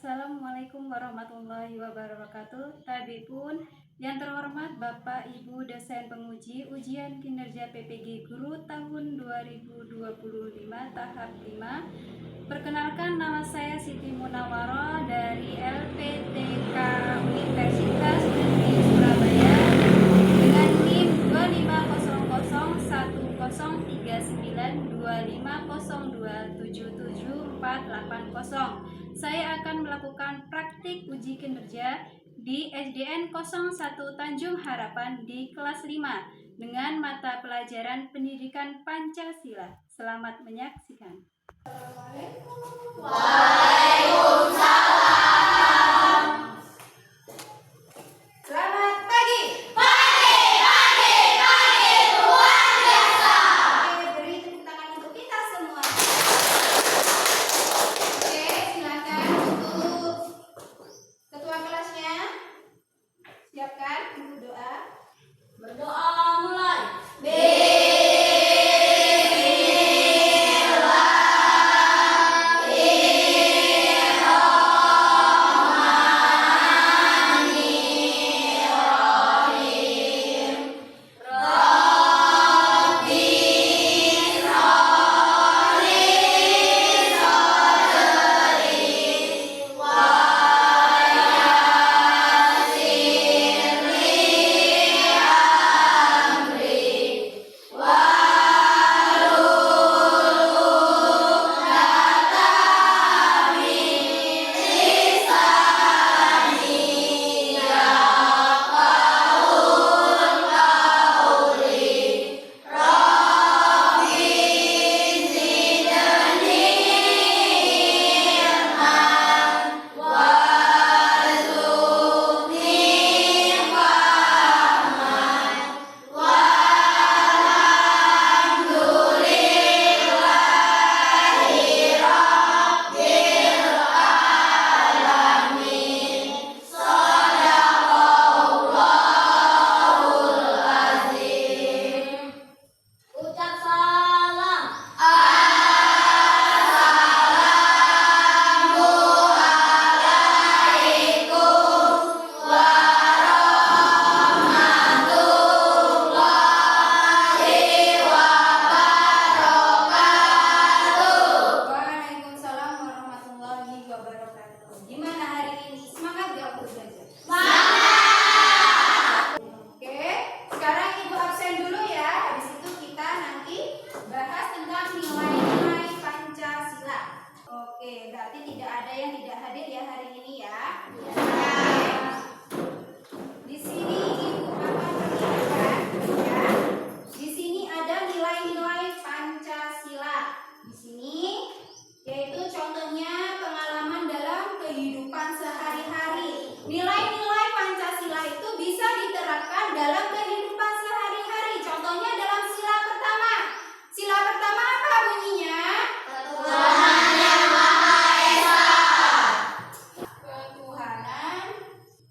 Assalamualaikum warahmatullahi wabarakatuh. Tadi pun yang terhormat Bapak Ibu dosen penguji ujian kinerja PPG Guru tahun 2025 tahap 5. Perkenalkan, nama saya Siti Munawaroh dari LPTK Universitas Negeri Surabaya dengan NIM 250010392502774480. Saya akan melakukan praktik uji kinerja di SDN 01 Tanjung Harapan di kelas 5 dengan mata pelajaran Pendidikan Pancasila. Selamat menyaksikan. Waalaikumsalam. Selamat pagi. Pagi luar biasa. Oke, beri tepuk tangan untuk kita semua. Oke, silakan untuk ketua kelasnya. Siapkan untuk doa. Berdoa mulai. Berarti tidak ada yang tidak hadir ya hari ini ya. Di sini Ibu akan perlihatkan ya. Di sini ada nilai-nilai Pancasila. Di sini yaitu contohnya pengalaman dalam kehidupan sehari-hari. Nilai-nilai Pancasila itu bisa diterapkan dalam kehidupan sehari-hari. Contohnya dalam sila pertama. Sila pertama apa bunyinya? Ketuhanan yang Maha Esa. Ketuhanan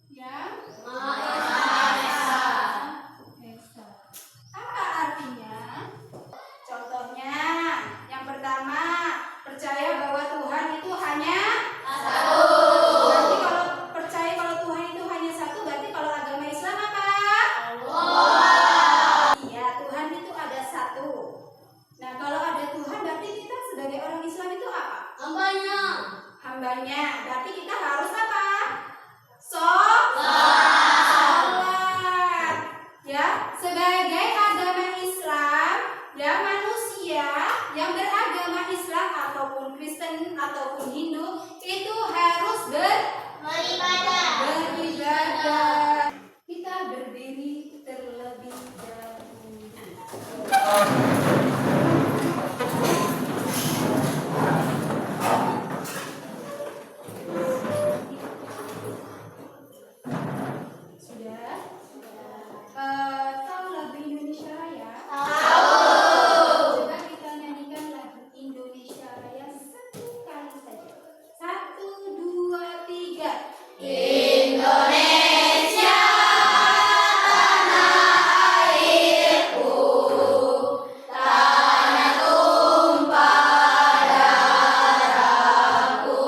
yang Maha Esa. Apa artinya? Contohnya, yang pertama, percaya bahwa Tuhan itu hanya satu. Berarti kalau percaya kalau Tuhan itu hanya satu, berarti kalau agama Islam apa? Allah. Iya, Tuhan itu ada satu. Nah, kalau ada Tuhan, berarti kita sebagai orang Islam itu apa? Hambanya. Hambanya. Berarti kita harus apa? Sholat. Ya, sebagai agama Islam, ya manusia yang beragama Islam ataupun Kristen ataupun Hindu itu harus beribadah. Kita berdiri terlebih dahulu. Sudah? Tahu lagu Indonesia Raya? Tahu. Coba kita nyanyikan lagu Indonesia Raya satu kali saja. 1, 2, 3. Indonesia tanah airku, tanah tumpah darahku.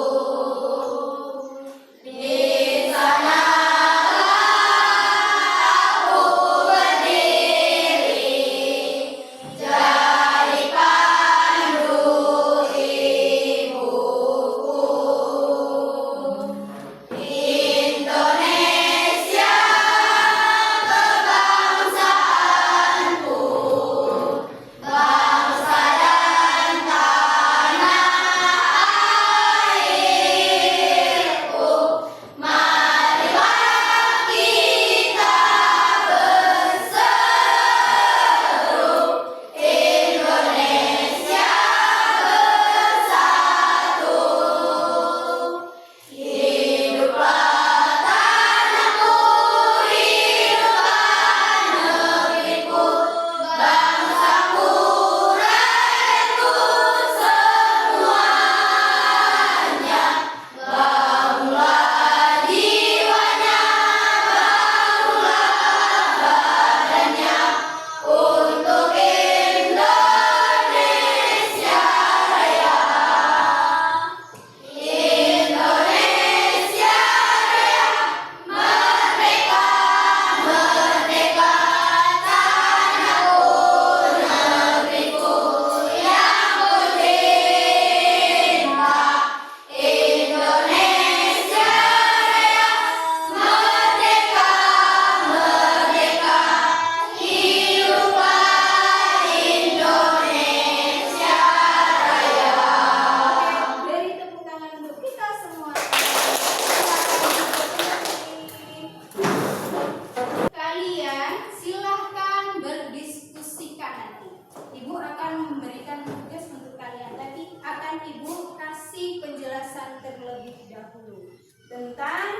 tentang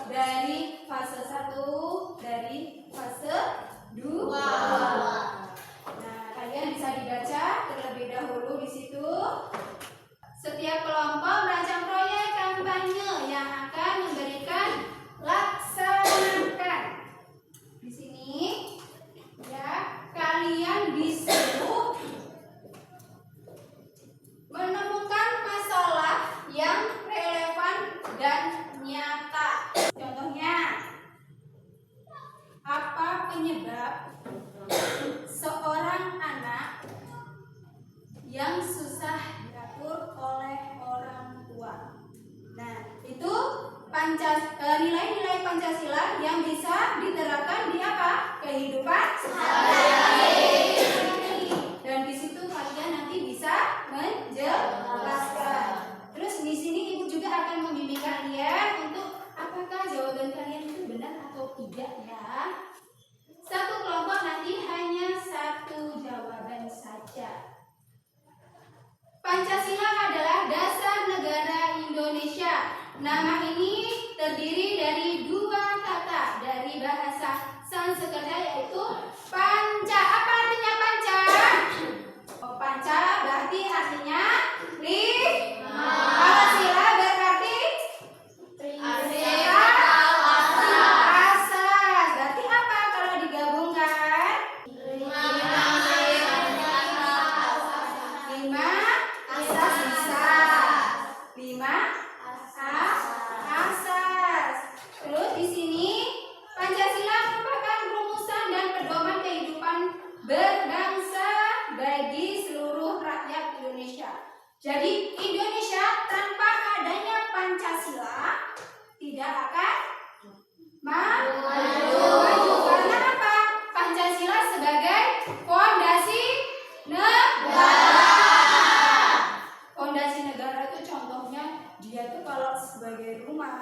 dari fase 1, dari fase 2. Nah, kalian bisa dibaca terlebih dahulu di situ. Setiap kelompok merancang proyek kampanye yang akan memberikan laksanakan. Di sini ya, kalian disuruh menemukan masalah yang relevan dan nyata. Contohnya, apa penyebab seorang anak yang susah diatur oleh orang tua? Nah, itu nilai-nilai Pancasila yang bisa diterapkan di apa? Kehidupan sehari-hari. Dan di situ kalian nanti bisa menjelaskan. Terus di sini ibu juga akan membimbing kalian untuk apakah jawaban kalian itu benar atau tidak ya. Satu kelompok nanti hanya satu jawaban saja. Pancasila adalah dasar negara Indonesia. Nama ini terdiri dari dua kata dari bahasa Sanskerta, yaitu panca. Apa artinya panca? Oh, panca berarti artinya lima. Kalau sila berarti asas. Berarti apa kalau digabungkan? Lima asas bisa. 5 asas. Terus di sini Pancasila merupakan rumusan dan pedoman kehidupan berbangsa bagi seluruh rakyat Indonesia. Jadi Indonesia tanpa adanya Pancasila tidak akan maju. Karena apa? Pancasila sebagai fondasi negara. Fondasi negara itu contohnya dia tuh kalau sebagai rumah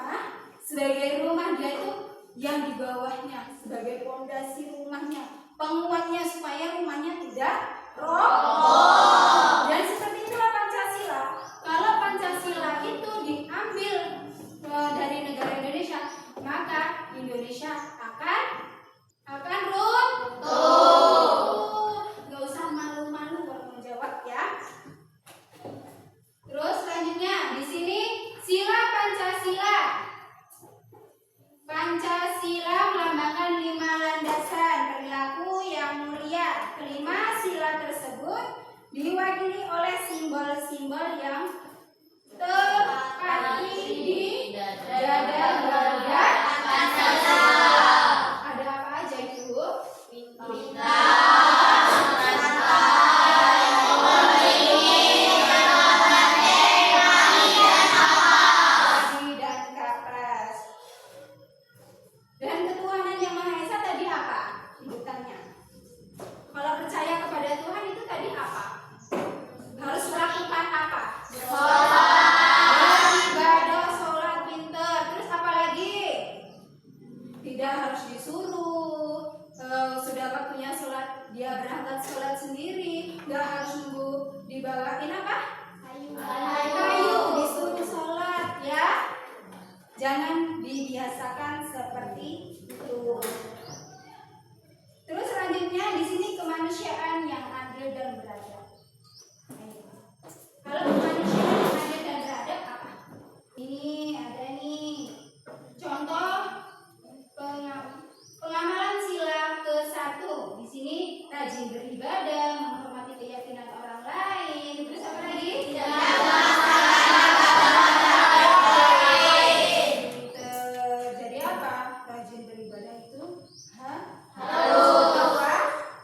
dia itu yang di bawahnya sebagai fondasi rumahnya, penguatnya supaya rumahnya tidak roboh. Dan seperti itulah Pancasila. Kalau Pancasila itu diambil dari negara Indonesia, maka Indonesia akan runtuh. Gak usah malu-malu kalau menjawab ya. Terus selanjutnya di sini sila Pancasila. Pancasila melambangkan 5 landasan perilaku yang mulia. Kelima sila tersebut diwakili oleh simbol-simbol yang terpatri di dada bagian Pancasila. Ada apa aja itu? Dan ketuhanan yang Maha Esa tadi apa? Sebutannya. Kalau percaya kepada Tuhan itu tadi apa? Harus melakukan apa? Beribadah, sholat pintar. Terus apa lagi? Tidak harus disuruh. Sudah waktunya sholat, dia berangkat sholat sendiri. Gak harus nunggu dibawain apa? Kayu. Disuruh sholat ya. Jangan dibiasakan seperti itu. Terus selanjutnya di sini kemanusiaan yang adil dan beradab. Kalau kemanusiaan yang adil dan beradab apa? Ini ada nih. Contoh pengamalan sila ke-1. Di sini rajin beribadah, menghormati keyakinan orang lain. Terus apa lagi? Jadi apa? Rajin beribadah itu harus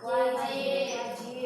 wajib.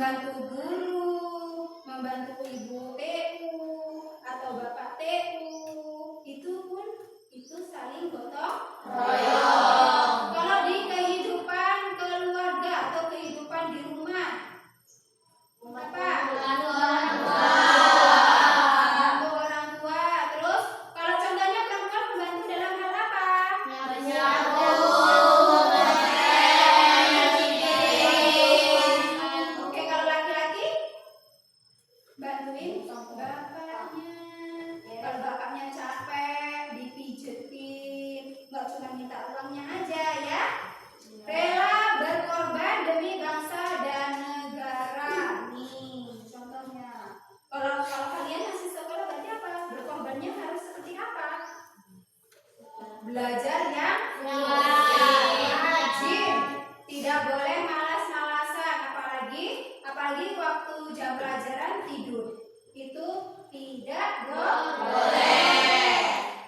membantu guru, membantu ibu TU atau bapak TU, itu pun itu saling gotong royong. Kalau di kehidupan keluarga atau kehidupan di rumah, apa? Membantu orang tua. Terus kalau contohnya perempuan membantu dalam hal apa? Oke, kalau laki-laki bantuin bapaknya. Kalau bapaknya capek, dipijetin, nggak cuma minta uangnya aja ya. Rela berkorban demi bangsa dan negara. Nih contohnya. Kalau kalian masih sekolah berarti apa? Berkorbannya harus seperti apa? Belajar yang rajin, tidak boleh malas-malasan, apalagi waktu jam pelajaran tidur. Itu tidak boleh.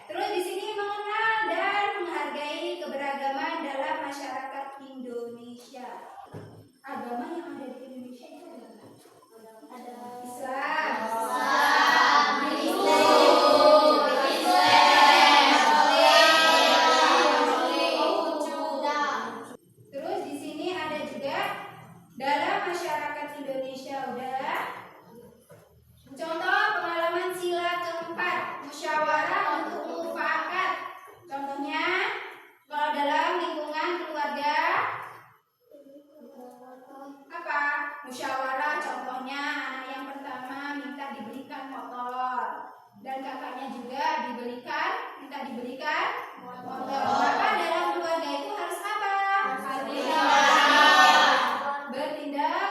Terus di sini mengenal dan menghargai keberagaman dalam masyarakat Indonesia. Agama yang ada di Indonesia itu ada Islam, terus di sini ada juga dalam masyarakat Indonesia udah. Contoh pengalaman sila keempat, musyawarah untuk mufakat. Contohnya kalau dalam lingkungan keluarga apa? Musyawarah. Contohnya anak yang pertama minta dibelikan motor dan kakaknya juga minta dibelikan motor. Maka dalam keluarga itu harus apa? Bertindak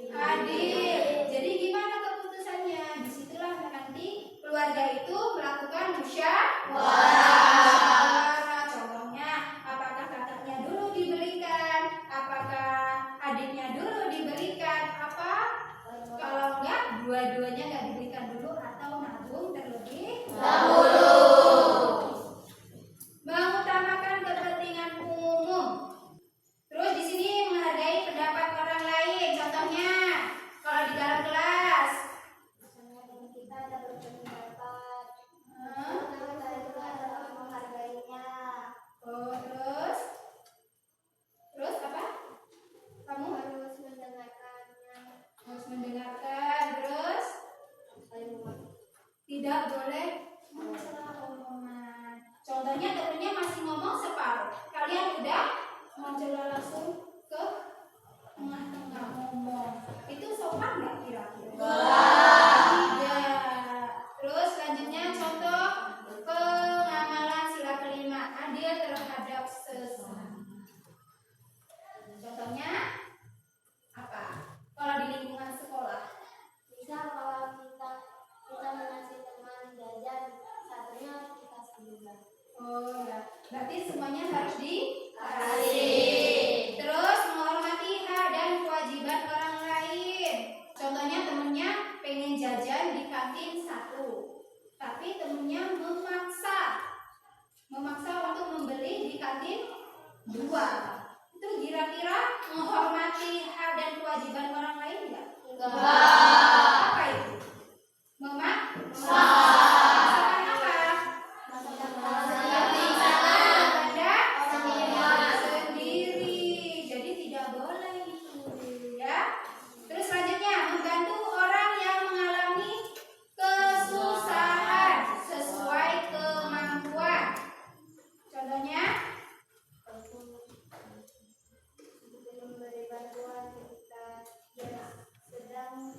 adil. Jadi gimana keputusannya? Disitulah nanti keluarga itu melakukan musyawarah. Contohnya, apakah kakaknya dulu dibelikan? Apakah adiknya dulu dibelikan? Apa? Kalau enggak, dua-duanya enggak dibelikan dulu atau nabung terlebih dahulu. Mengutamakan kepentingan umum. Terus di sini menghargai pendapat orang lain. Contohnya, kalau di dalam kelas, kita ada berpendapat, menghargainya. Oh, terus apa? Kamu harus mendengarkannya. Harus mendengarkan. Terus tidak boleh mencela omongan. Contohnya temennya masih ngomong separuh, kalian udah mencela langsung ke tengah-tengah ngomong. Itu sopan nggak kira-kira? Tidak. Terus selanjutnya contoh pengamalan sila kelima, adil terhadap sesama. Contohnya apa? Kalau di lingkungan sekolah, misal kalau kita mengasih teman jajan, satunya kita sendiri. Oh ya, berarti semuanya harus dikasih. Terus menghormati hak dan kewajiban orang lain. Contohnya temennya pengen jajan di kantin 1, tapi temennya memaksa untuk membeli di kantin 2. Itu kira-kira menghormati hak dan kewajiban orang lain enggak? Enggak. Apa itu? Memaksakan apa? Sendiri. Jadi tidak boleh itu, ya. Terus selanjutnya membantu orang yang mengalami kesusahan sesuai kemampuan. Contohnya memberi bantuan ketika dia sedang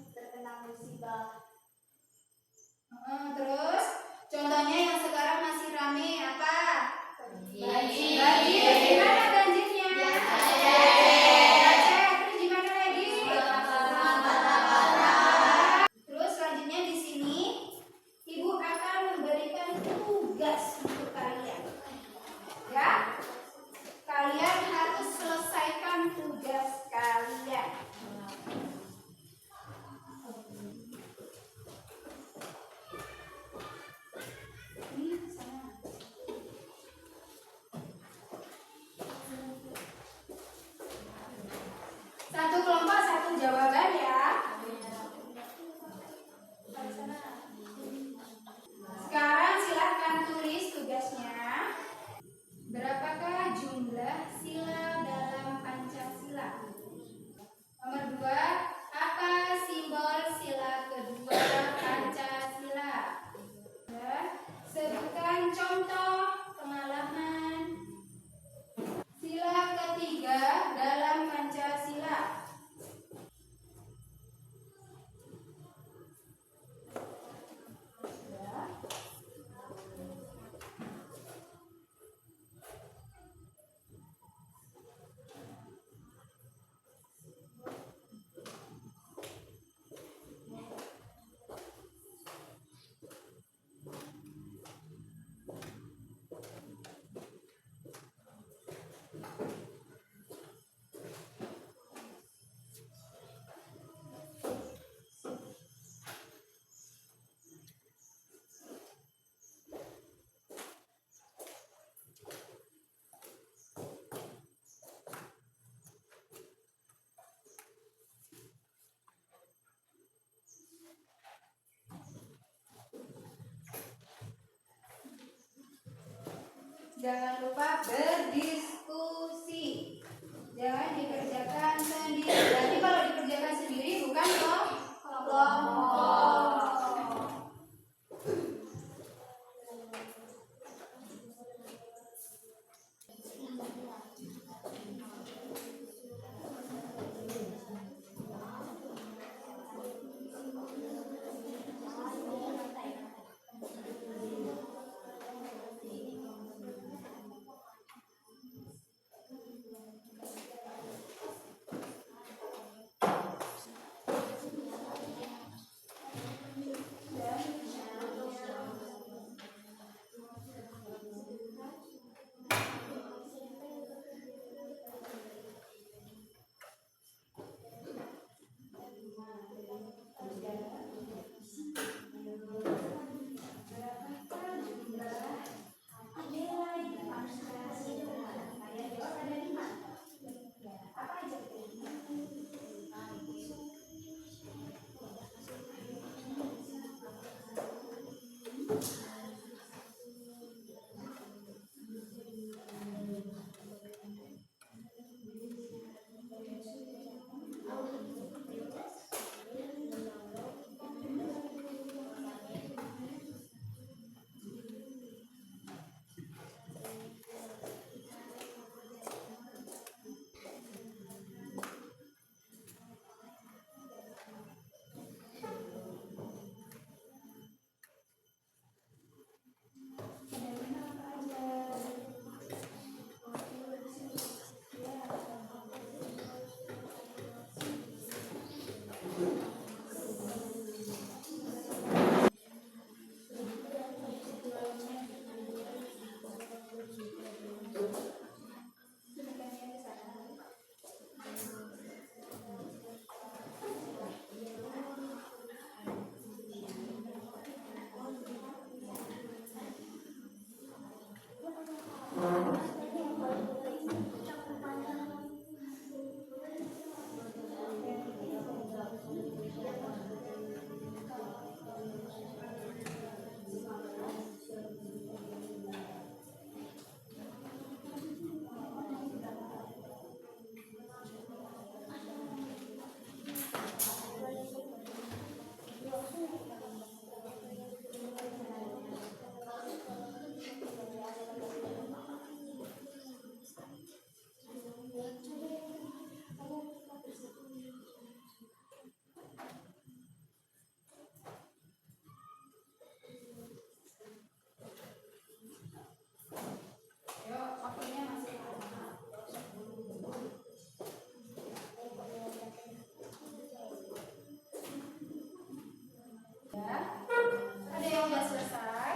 Ada yang udah selesai?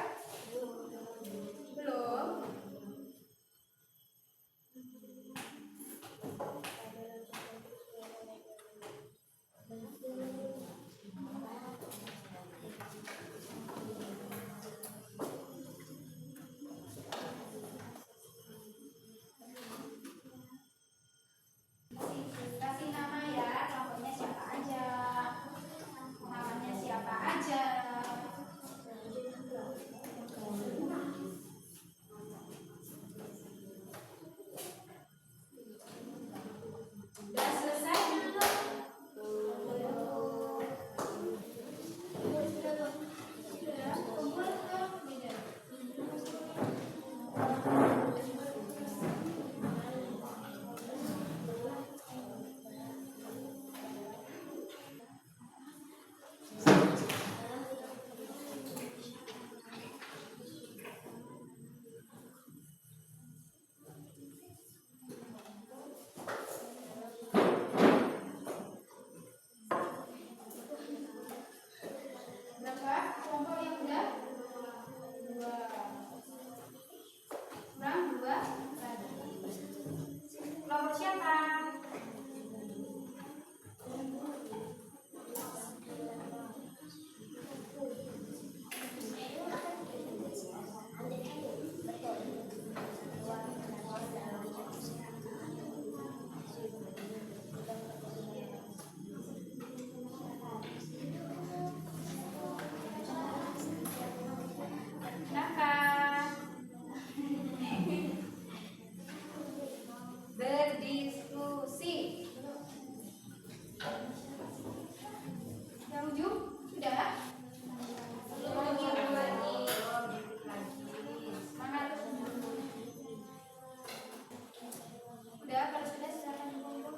Belum? Kasih nama ya, kelompoknya siapa aja, namanya siapa aja. Udah selesai belum? Sudah, kumpul ke meja. Berapa kelompok yang udah? 2. Kurang 2 lagi. Kelompok siapa? Kenapa? Berdiskusi. Yang ujung sudah? Belum lagi. Semangat. Udah, kalau sudah silakan dikumpul.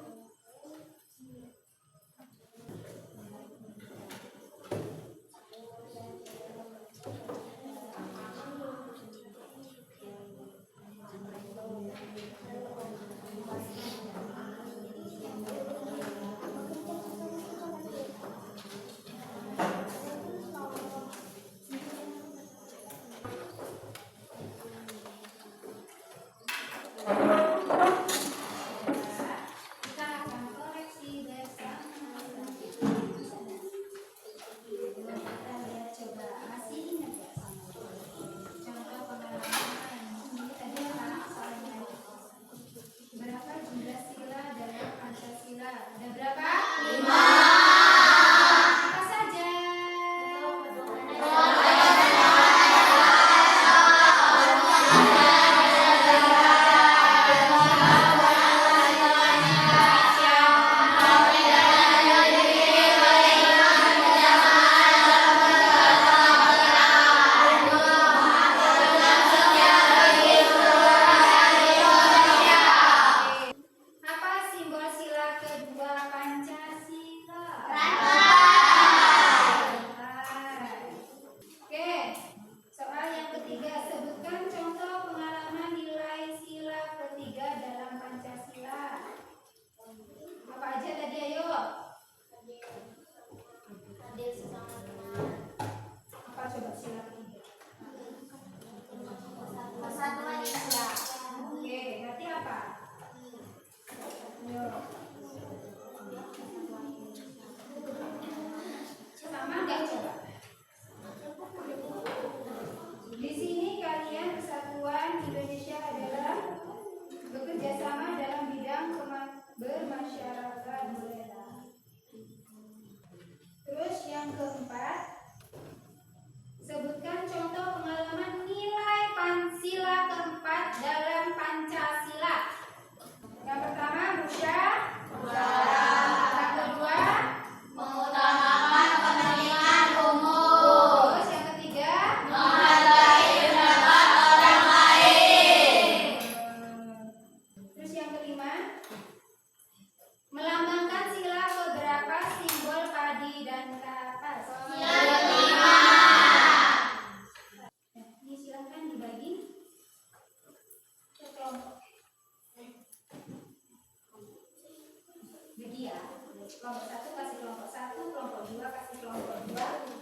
Kelompok 1 kasih kelompok 1, kelompok 2 kasih kelompok 2,